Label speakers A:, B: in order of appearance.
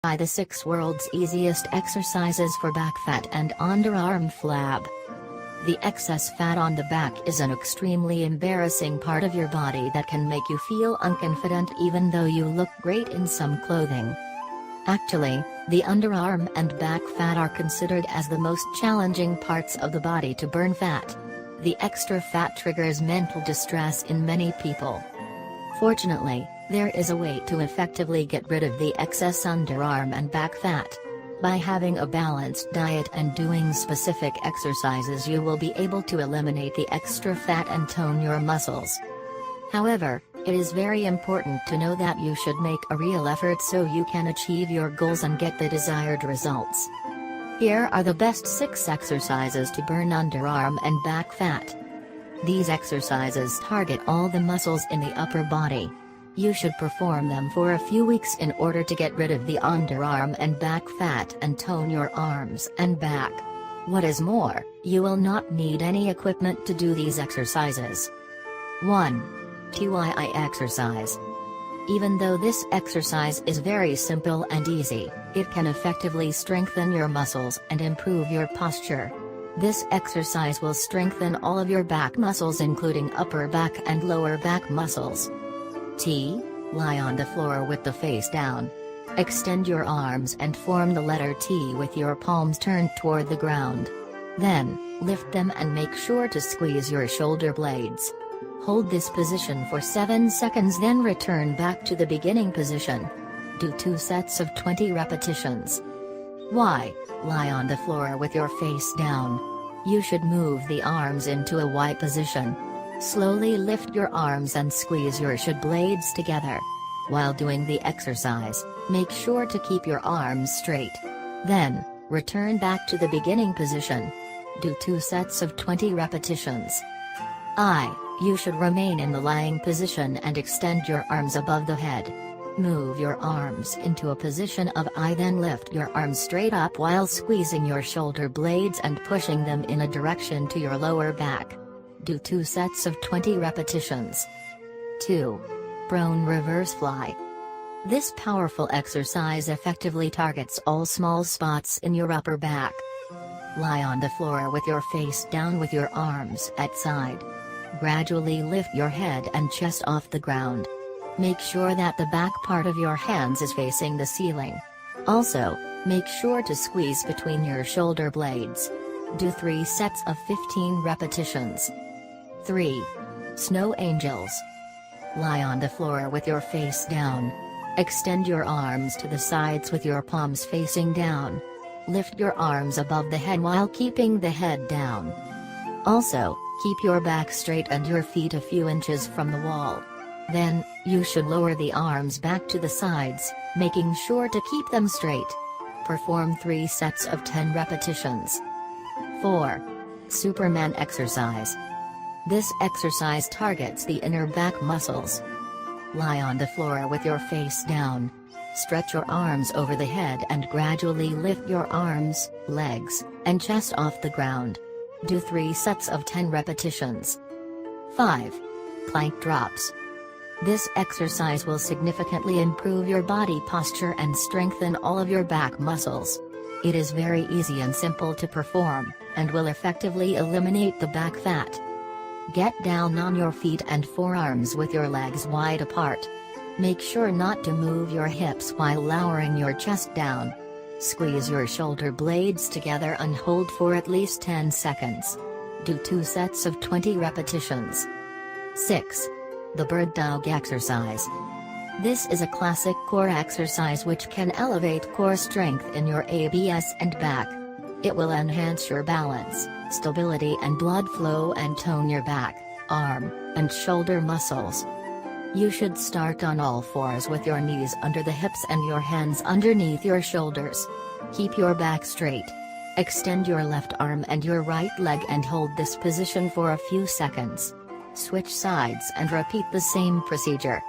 A: By the 6 world's easiest exercises for back fat and underarm flab. The excess fat on the back is an extremely embarrassing part of your body that can make you feel unconfident even though you look great in some clothing. Actually, the underarm and back fat are considered as the most challenging parts of the body to burn fat. The extra fat triggers mental distress in many people. Fortunately, there is a way to effectively get rid of the excess underarm and back fat. By having a balanced diet and doing specific exercises, you will be able to eliminate the extra fat and tone your muscles. However, it is very important to know that you should make a real effort so you can achieve your goals and get the desired results. Here are the best 6 exercises to burn underarm and back fat. These exercises target all the muscles in the upper body. You should perform them for a few weeks in order to get rid of the underarm and back fat and tone your arms and back. What is more, you will not need any equipment to do these exercises. 1. TYI exercise. Even though this exercise is very simple and easy, it can effectively strengthen your muscles and improve your posture. This exercise will strengthen all of your back muscles including upper back and lower back muscles. T. Lie on the floor with the face down. Extend your arms and form the letter T with your palms turned toward the ground. Then, lift them and make sure to squeeze your shoulder blades. Hold this position for 7 seconds, then return back to the beginning position. Do 2 sets of 20 repetitions. Y. Lie on the floor with your face down. You should move the arms into a Y position. Slowly lift your arms and squeeze your shoulder blades together. While doing the exercise, make sure to keep your arms straight. Then, return back to the beginning position. Do 2 sets of 20 repetitions. I. You should remain in the lying position and extend your arms above the head. Move your arms into a position of I, then lift your arms straight up while squeezing your shoulder blades and pushing them in a direction to your lower back. Do 2 sets of 20 repetitions. 2. Prone reverse fly. This powerful exercise effectively targets all small spots in your upper back. Lie on the floor with your face down with your arms at side. Gradually lift your head and chest off the ground. Make sure that the back part of your hands is facing the ceiling. Also, make sure to squeeze between your shoulder blades. Do 3 sets of 15 repetitions. 3. Snow angels. Lie on the floor with your face down. Extend your arms to the sides with your palms facing down. Lift your arms above the head while keeping the head down. Also, keep your back straight and your feet a few inches from the wall. Then, you should lower the arms back to the sides, making sure to keep them straight. Perform 3 sets of 10 repetitions. 4. Superman exercise. This exercise targets the inner back muscles. Lie on the floor with your face down. Stretch your arms over the head and gradually lift your arms, legs, and chest off the ground. Do 3 sets of 10 repetitions. 5. Plank drops. This exercise will significantly improve your body posture and strengthen all of your back muscles. It is very easy and simple to perform, and will effectively eliminate the back fat. Get down on your feet and forearms with your legs wide apart. Make sure not to move your hips while lowering your chest down. Squeeze your shoulder blades together and hold for at least 10 seconds. Do 2 sets of 20 repetitions. 6. The bird dog exercise. This is a classic core exercise which can elevate core strength in your abs and back. It will enhance your balance, stability and blood flow and tone your back, arm, and shoulder muscles. You should start on all fours with your knees under the hips and your hands underneath your shoulders. Keep your back straight. Extend your left arm and your right leg and hold this position for a few seconds. Switch sides and repeat the same procedure.